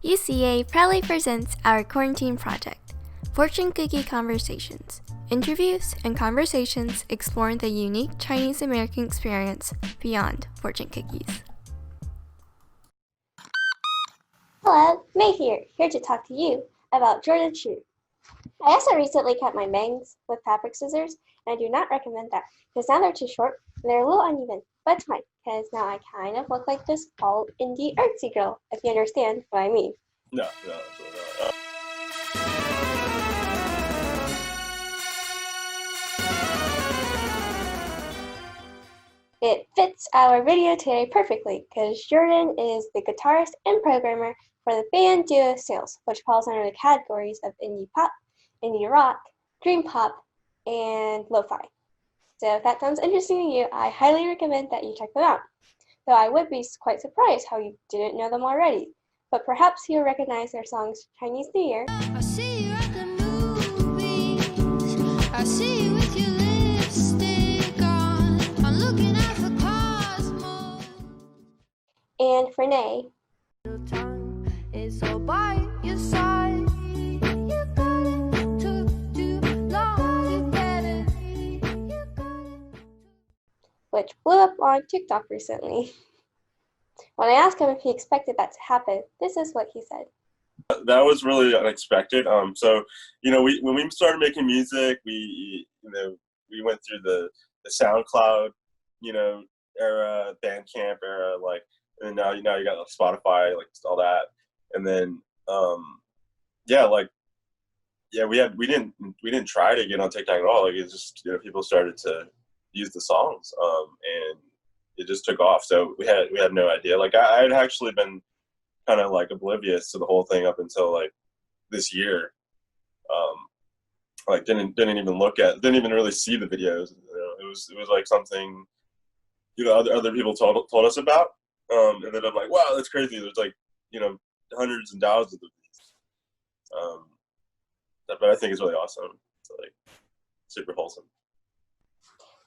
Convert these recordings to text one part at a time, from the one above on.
UCA proudly presents our quarantine project, Fortune Cookie Conversations, interviews and conversations exploring the unique Chinese American experience beyond fortune cookies. Hello, May here to talk to you about Jordan Shih. I also recently cut my bangs with fabric scissors, and I do not recommend that, because now they're too short and they're a little uneven, but it's fine, because now I kind of look like this all indie artsy girl, if you understand what I mean. No. It fits our video today perfectly, because Jordan is the guitarist and programmer for the band duo Sales, which falls under the categories of indie pop, indie rock, dream pop, and lo-fi. So if that sounds interesting to you, I highly recommend that you check them out. Though I would be quite surprised how you didn't know them already. But perhaps you'll recognize their songs Chinese New Year, I see you at the movies, I see you with your lipstick on, I'm looking at the cosmos. and Frenay. Your tongue is all by your side. You got it, took too long to get it. Which blew up on TikTok recently. When I asked him if he expected that to happen, this is what he said. That was really unexpected. So when we started making music, we went through the SoundCloud, era, Bandcamp era, and now you got Spotify, all that, and then we didn't try to get on TikTok at all. It's just people started to use the songs, and it just took off. So we had no idea. I had actually been kind of oblivious to the whole thing up until this year. Didn't even really see the videos. It was something other people told us about, and then I'm like, wow, that's crazy. There's hundreds and thousands of these. But I think it's really awesome. It's super wholesome.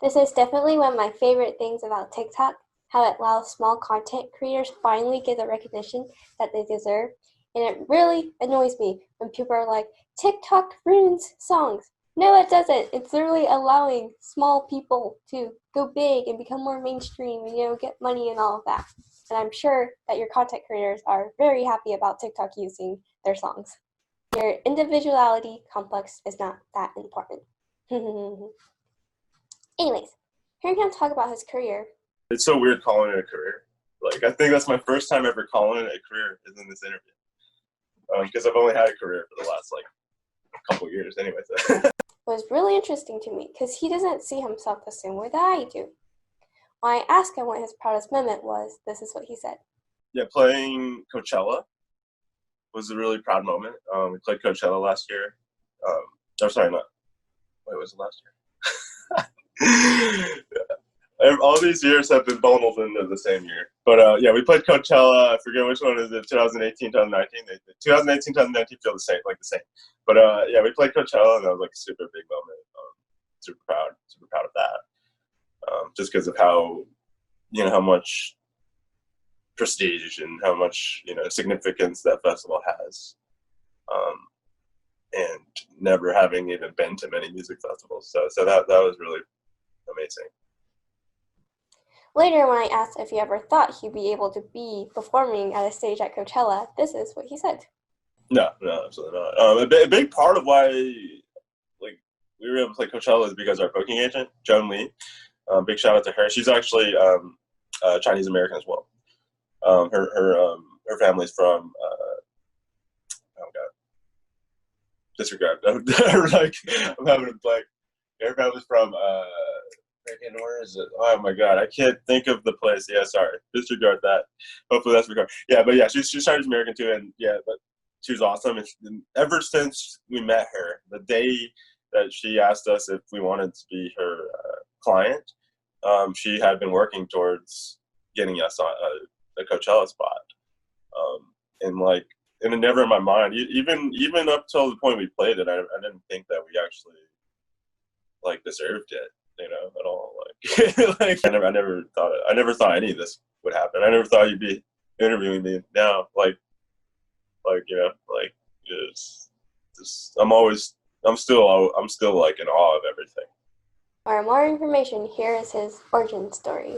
This is definitely one of my favorite things about TikTok, how it allows small content creators finally get the recognition that they deserve. And it really annoys me when people are like, TikTok ruins songs. No, it doesn't. It's literally allowing small people to go big and become more mainstream and, get money and all of that. And I'm sure that your content creators are very happy about TikTok using their songs. Your individuality complex is not that important. Anyways, hearing him talk about his career. It's so weird calling it a career. I think that's my first time ever calling it a career is in this interview. Because I've only had a career for the last couple years anyways. Was really interesting to me because he doesn't see himself the same way that I do. When I asked him what his proudest moment was, this is what he said. Yeah, playing Coachella was a really proud moment. We played Coachella last year. Was it last year? All these years have been bundled into the same year. But we played Coachella. I forget which one is it, 2018, 2019. 2018, 2019 feel the same. But we played Coachella, and that was a super big moment. Super proud of that. Just because of how, how much prestige and how much, significance that festival has. And never having even been to many music festivals. So that was really amazing. Later, when I asked if he ever thought he'd be able to be performing at a stage at Coachella, this is what he said. No, absolutely not. A big part of why we were able to play Coachella is because our booking agent, Joan Lee, big shout out to her. She's actually Chinese American as well. Her family's from disregard. I'm having a blank. Her family's from where is it? Oh my god, I can't think of the place. Yeah, sorry. Disregard that. Hopefully that's recorded. Yeah, but yeah, she's Chinese American too, and yeah, but she was awesome. And ever since we met her, the day that she asked us if we wanted to be her client, she had been working towards getting us on a Coachella spot. And it never in my mind, even up till the point we played it, I didn't think that we actually deserved it, at all. I never thought any of this would happen. I never thought you'd be interviewing me now. like, you know, like I'm still like in awe of everything. For more information, here is his origin story.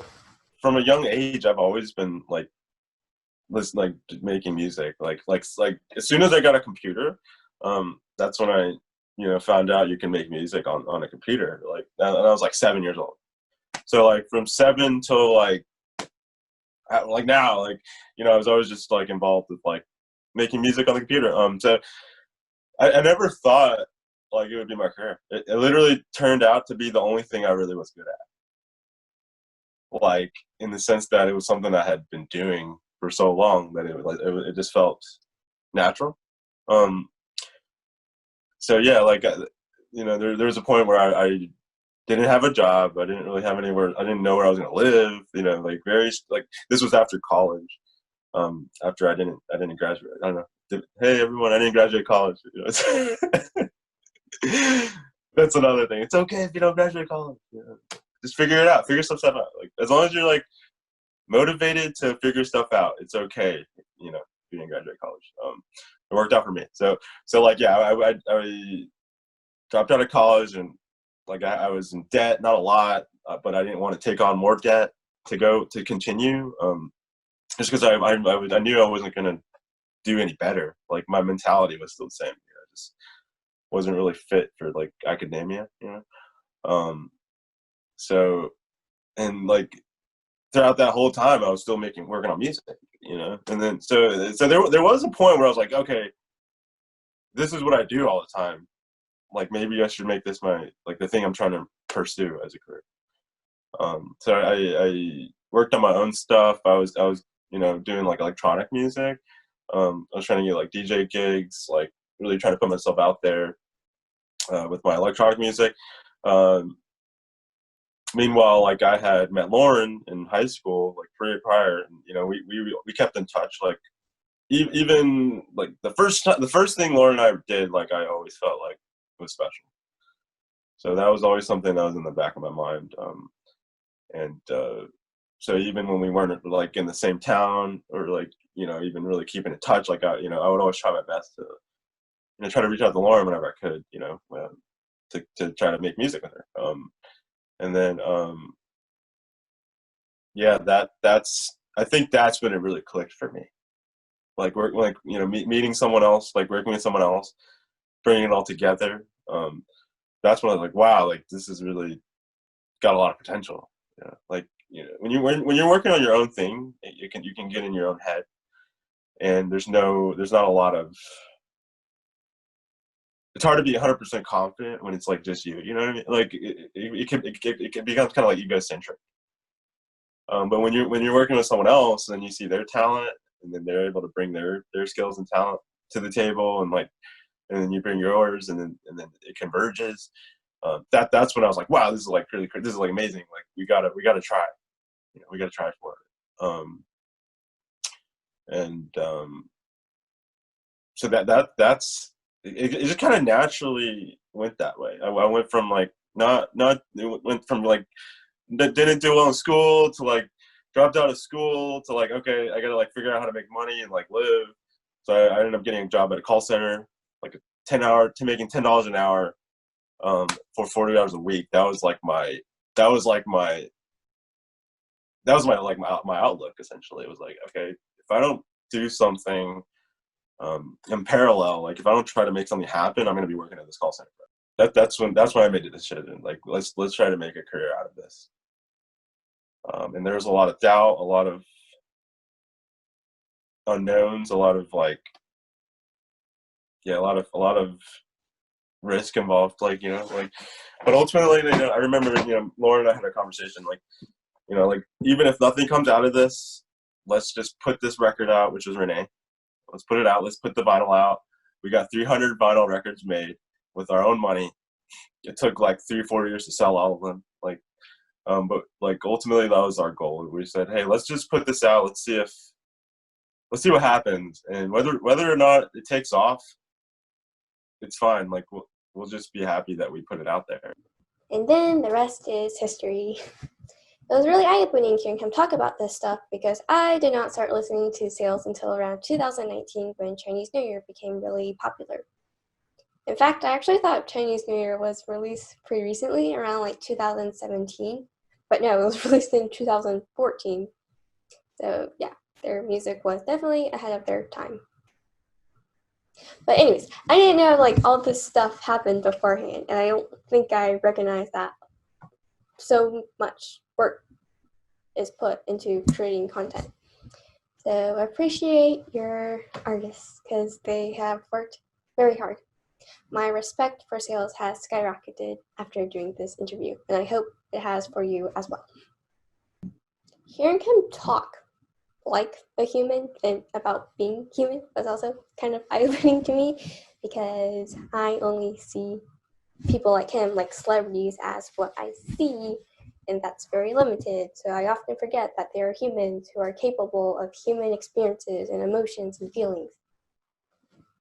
From a young age, I've always been like making music. Like as soon as I got a computer, that's when I, you know, found out you can make music on a computer. Like, and I was like 7 years old. So like from 7 till like now, like, you know, I was always just like involved with like making music on the computer. So I never thought like it would be my career. It literally turned out to be the only thing I really was good at. Like, in the sense that it was something I had been doing for so long that it just felt natural. So yeah, like, you know, there was a point where I didn't have a job. I didn't really have anywhere. I didn't know where I was going to live. You know, like this was after college. After I didn't graduate. I don't know. Hey everyone, I didn't graduate college. You know, that's another thing. It's okay if you don't graduate college. You know, just figure it out. Figure some stuff out. Like, as long as you're like motivated to figure stuff out, it's okay. You know, if you didn't graduate college. It worked out for me. So like, yeah, I dropped out of college, and like I was in debt, not a lot, but I didn't want to take on more debt to continue. Just because I knew I wasn't going to do any better. Like, my mentality was still the same. You know, I just wasn't really fit for like academia, you know? So, and like throughout that whole time I was still working on music, you know? And then, so there was a point where I was like, okay, this is what I do all the time. Like, maybe I should make this like the thing I'm trying to pursue as a career. So I worked on my own stuff. I was, you know, doing like electronic music. I was trying to get like DJ gigs, like really trying to put myself out there with my electronic music. Meanwhile, like, I had met Lauren in high school, like prior, and, you know, we kept in touch. Like, even like the first thing Lauren and I did, like, I always felt like it was special. So that was always something that was in the back of my mind. So even when we weren't like in the same town, or like, you know, even really keeping in touch, like, I would always try my best to, you know, try to reach out to Lauren whenever I could, you know, to try to make music with her. And then, yeah, I think that's when it really clicked for me. Like, you know, meeting someone else, like working with someone else, bringing it all together. That's when I was like, wow, like, this is really got a lot of potential. Yeah. Like, you know, when you're working on your own thing, you can get in your own head, and there's not a lot of, it's hard to be 100% confident when it's like just you know what I mean? Like, it becomes kind of like egocentric. But when you're working with someone else, and you see their talent, and then they're able to bring their skills and talent to the table, and like, and then you bring yours, and then it converges. That's when I was like, wow, this is like really, this is like amazing. Like, we gotta try, you know, we gotta try for it. So that's it just kind of naturally went that way. I went from like it went from like didn't do well in school to like dropped out of school to like, okay, I gotta like figure out how to make money and like live. So I ended up getting a job at a call center, like making $10 an hour for 40 hours a week. That was my outlook, essentially. It was like, okay, if I don't do something in parallel, like if I don't try to make something happen, I'm going to be working at this call center. That's when I made the decision. Like, let's try to make a career out of this. And there was a lot of doubt, a lot of unknowns, a lot of like, yeah, a lot of risk involved. Like, you know, like, but ultimately, you know, I remember, you know, Lauren and I had a conversation, like, you know, like, even if nothing comes out of this, let's just put this record out, which was Renee. Let's put it out. Let's put the vinyl out. We got 300 vinyl records made with our own money. It took like 3 or 4 years to sell all of them. Like, but like ultimately that was our goal. We said, hey, let's just put this out. Let's see what happens, and whether or not it takes off, it's fine. Like, we'll just be happy that we put it out there. And then the rest is history. It was really eye-opening hearing him talk about this stuff because I did not start listening to sales until around 2019 when Chinese New Year became really popular. In fact, I actually thought Chinese New Year was released pretty recently, around like 2017, but no, it was released in 2014. So yeah, their music was definitely ahead of their time. But anyways, I didn't know like all this stuff happened beforehand, and I don't think I recognized that so much work is put into creating content. So I appreciate your artists because they have worked very hard. My respect for sales has skyrocketed after doing this interview, and I hope it has for you as well. Hearing him talk like a human and about being human was also kind of eye-opening to me because I only see people like him, like celebrities, as what I see, and that's very limited. So I often forget that they are humans who are capable of human experiences and emotions and feelings.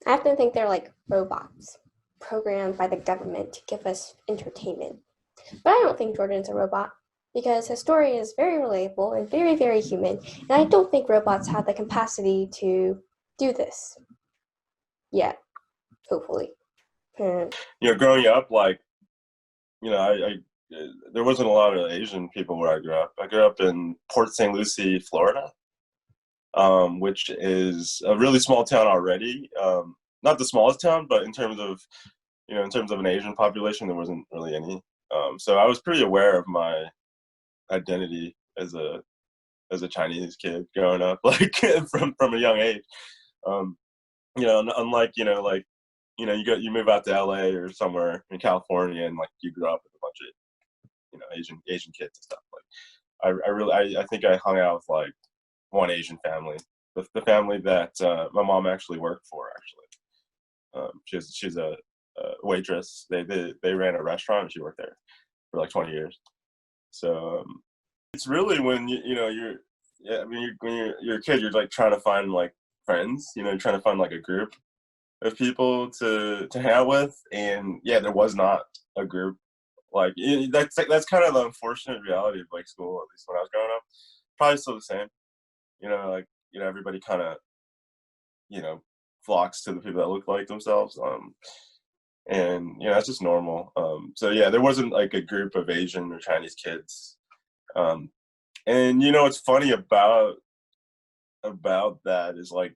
I often think they're like robots programmed by the government to give us entertainment. But I don't think Jordan's a robot because his story is very relatable and very, very human, and I don't think robots have the capacity to do this yet, hopefully. Growing up, like, I there wasn't a lot of Asian people where I grew up. I grew up in Port St. Lucie, Florida, which is a really small town already. Not the smallest town, but in terms of an Asian population, there wasn't really any. So I was pretty aware of my identity as a Chinese kid growing up, like from a young age. Unlike you move out to LA or somewhere in California and like you grew up with a bunch of Asian kids and stuff. Like I think I hung out with like one Asian family, the family that my mom actually worked for. She's a waitress. They ran a restaurant and she worked there for like 20 years. So it's really when you're a kid, you're like trying to find like friends, trying to find like a group of people to hang out with, and yeah, there was not a group. Like that's kind of the unfortunate reality of like school, at least when I was growing up. Probably still the same, everybody kind of flocks to the people that look like themselves, and it's just normal. So yeah, there wasn't like a group of Asian or Chinese kids, and what's funny about that is like,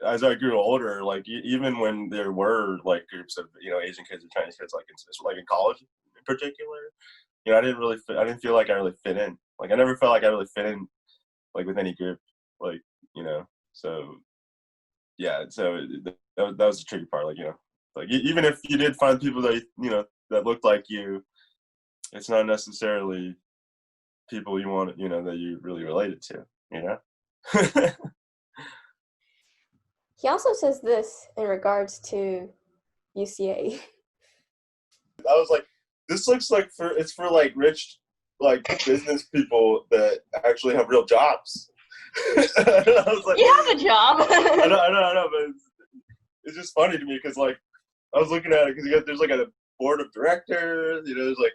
as I grew older, like even when there were like groups of Asian kids or Chinese kids, like in college in particular, I didn't feel like I really fit in. Like I never felt like I really fit in like with any group, like so yeah. So that was the tricky part, like even if you did find people that that looked like you, it's not necessarily people you want that you really related to. He also says this in regards to UCA. I was like, this looks like it's for like rich, like business people that actually have real jobs. I was like, You have a job. I know, but it's just funny to me because like I was looking at it because there's like a board of directors. There's like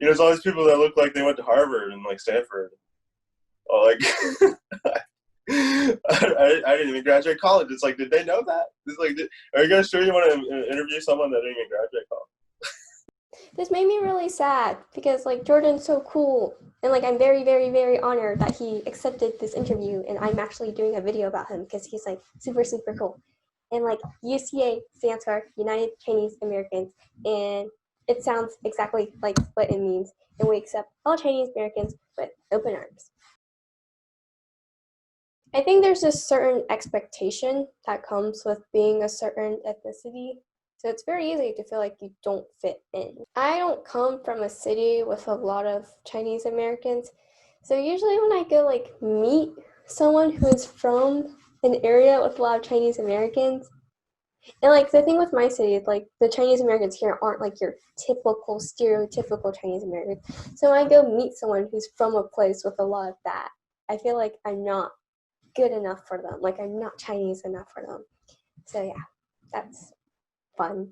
there's all these people that look like they went to Harvard and like Stanford. I didn't even graduate college. It's like, did they know that? It's like, are you guys sure you want to interview someone that didn't even graduate college? This made me really sad because like Jordan's so cool, and like I'm very, very, very honored that he accepted this interview, and I'm actually doing a video about him because he's like super, super cool. And like UCA stands for United Chinese Americans, and it sounds exactly like what it means, and we accept all Chinese Americans with open arms. I think there's a certain expectation that comes with being a certain ethnicity. So it's very easy to feel like you don't fit in. I don't come from a city with a lot of Chinese Americans. So usually when I go like meet someone who is from an area with a lot of Chinese Americans, and like the thing with my city is like the Chinese Americans here aren't like your typical stereotypical Chinese Americans. So when I go meet someone who's from a place with a lot of that, I feel like I'm not good enough for them. Like I'm not Chinese enough for them. So yeah, that's fun.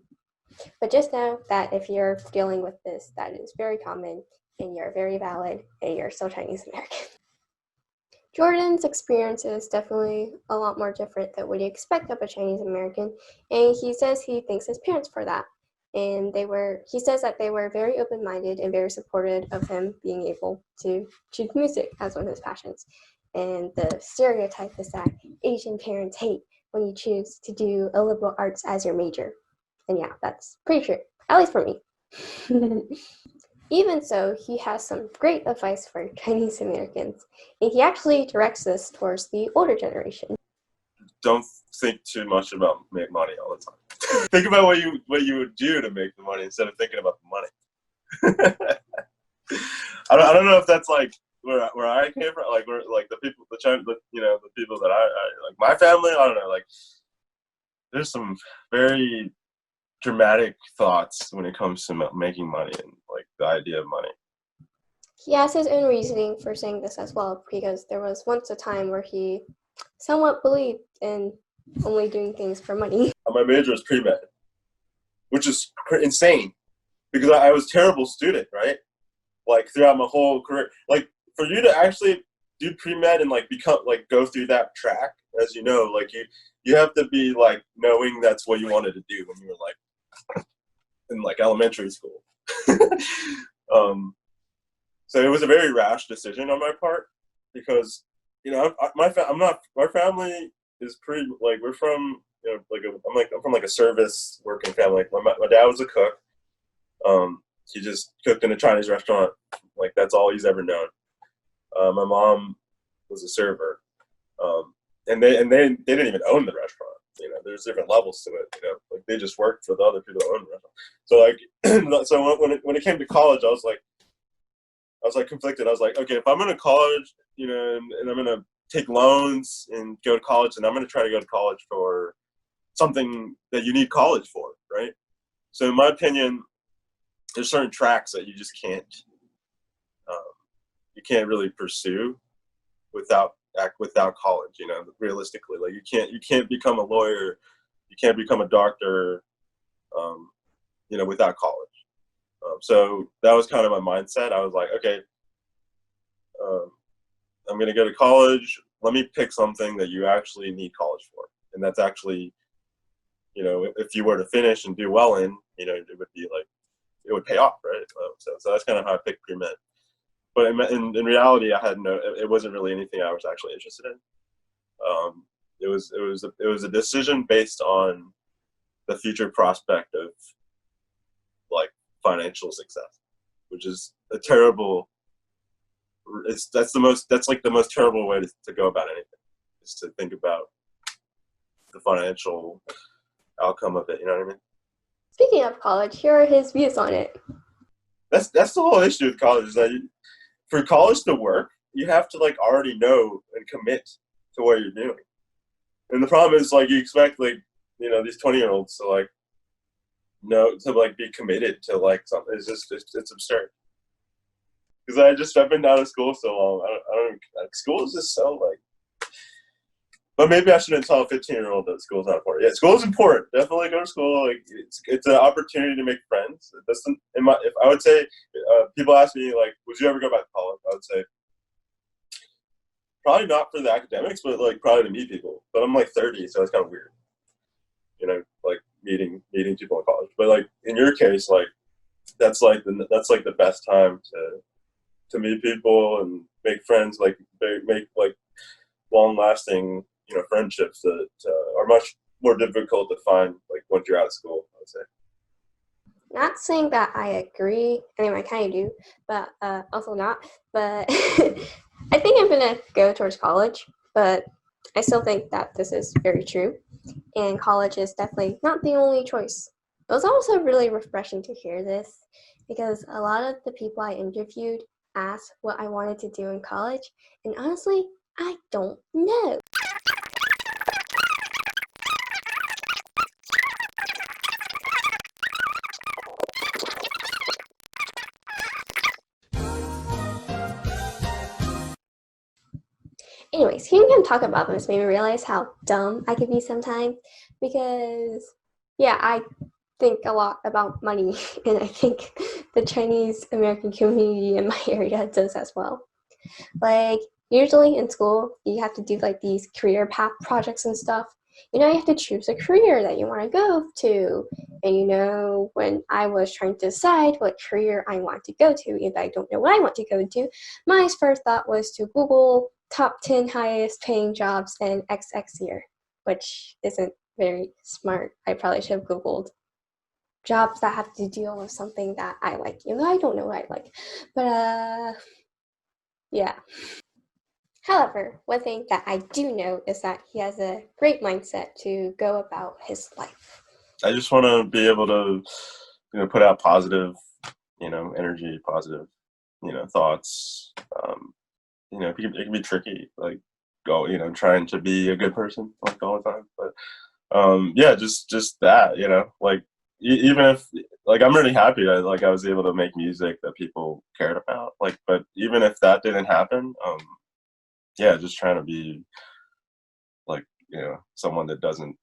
But just know that if you're dealing with this, that is very common, and you're very valid, and you're still Chinese American. Jordan's experience is definitely a lot more different than what you expect of a Chinese American, and he says he thanks his parents for that. And he says that they were very open-minded and very supportive of him being able to choose music as one of his passions. And the stereotype is that Asian parents hate when you choose to do a liberal arts as your major. And yeah, that's pretty true, at least for me. Even so, he has some great advice for Chinese Americans, and he actually directs this towards the older generation. Don't think too much about make money all the time. Think about what you would do to make the money instead of thinking about the money. I don't know if that's like where I came from, like where like the people the people that I like my family. I don't know, like there's some very dramatic thoughts when it comes to making money and like the idea of money. He has his own reasoning for saying this as well, because there was once a time where he somewhat believed in only doing things for money. My major is pre-med, which is insane because I was a terrible student, right? Like throughout my whole career, like for you to actually do pre-med and like go through that track, as you know, like you have to be like knowing that's what you wanted to do when you were like in like elementary school. So it was a very rash decision on my part because, you know, my family is pretty, like, we're from, you know, I'm from like a service working family. Like my dad was a cook. He just cooked in a Chinese restaurant. Like that's all he's ever known. My mom was a server. And they didn't even own the restaurant. You know, there's different levels to it. You know, like they just worked for the other people that owned the restaurant. So like, so when it came to college, I was like conflicted. I was like, okay, if I'm going to college, you know, and I'm going to take loans and go to college, and I'm going to try to go to college for something that you need college for, right? So in my opinion, there's certain tracks that you just can't really pursue without college, you know, realistically. Like you can't become a lawyer, you can't become a doctor, you know, without college. So that was kind of my mindset. I was like, okay, I'm going to go to college. Let me pick something that you actually need college for. And that's actually, you know, if you were to finish and do well in, you know, it would be like, it would pay off, right? So that's kind of how I picked pre-med. But in reality, it wasn't really anything I was actually interested in. It was a decision based on the future prospect of like financial success, which is a terrible. That's like the most terrible way to go about anything, is to think about the financial outcome of it. You know what I mean? Speaking of college, here are his views on it. That's the whole issue with college, is that for college to work, you have to like already know and commit to what you're doing. And the problem is, like, you expect, like, you know, these 20-year-olds to like be committed to like something. It's absurd. Because I've been out of school so long. I don't like, school is just so like. But maybe I shouldn't tell a 15-year-old that school's not important. Yeah, school is important. Definitely go to school. Like it's an opportunity to make friends. If I would say, people ask me like, would you ever go back to college? I would say probably not for the academics, but like probably to meet people. But I'm like 30, so it's kind of weird, you know, like meeting people in college. But like in your case, like that's like the best time to meet people and make friends. Like make like long-lasting, you know, friendships that are much more difficult to find like once you're out of school, I would say. Not saying that I agree. I mean, I kind of do, but also not. But I think I'm going to go towards college, but I still think that this is very true. And college is definitely not the only choice. It was also really refreshing to hear this, because a lot of the people I interviewed asked what I wanted to do in college, and honestly, I don't know. Anyways, hearing him talk about this made me realize how dumb I could be sometimes, because, yeah, I think a lot about money, and I think the Chinese American community in my area does as well. Like, usually in school, you have to do like these career path projects and stuff. You have to choose a career that you want to go to. And when I was trying to decide what career I want to go to, if I don't know what I want to go to, my first thought was to Google top 10 highest paying jobs in XX year, which isn't very smart. I probably should have Googled jobs that have to deal with something that I like. I don't know what I like. But, yeah. However, one thing that I do know is that he has a great mindset to go about his life. I just want to be able to, put out positive, energy, positive, thoughts. It can be tricky, like, trying to be a good person like all the time. But just that, like, even if, like, I'm really happy that, like, I was able to make music that people cared about. Like, but even if that didn't happen, just trying to be, like, someone that doesn't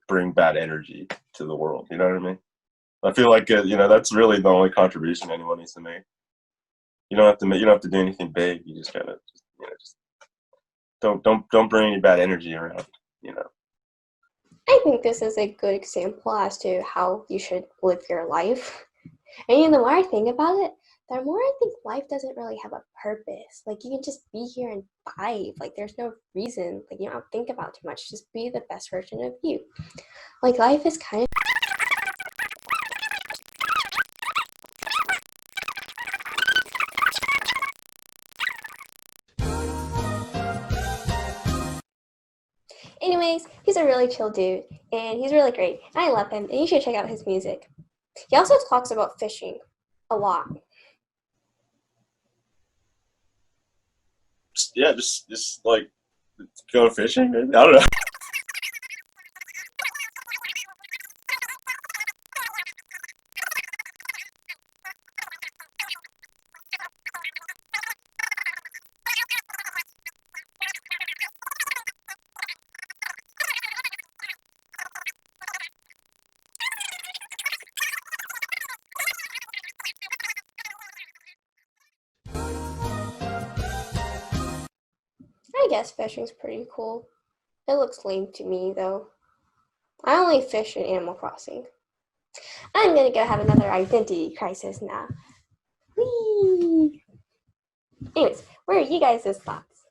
bring bad energy to the world. You know what I mean? I feel like that's really the only contribution anyone needs to make. You don't have to do anything big. You just gotta just don't bring any bad energy around. I think this is a good example as to how you should live your life. And the more I think about it, the more I think life doesn't really have a purpose. Like, you can just be here and vibe. Like, there's no reason. Like, you don't think about too much. Just be the best version of you. Like, life is kind of... Anyways, he's a really chill dude, and he's really great. And I love him, and you should check out his music. He also talks about fishing a lot. Just like go fishing. I don't know. I guess fishing's pretty cool. It looks lame to me, though. I only fish in Animal Crossing. I'm gonna go have another identity crisis now. Whee! Anyways, what are you guys' thoughts?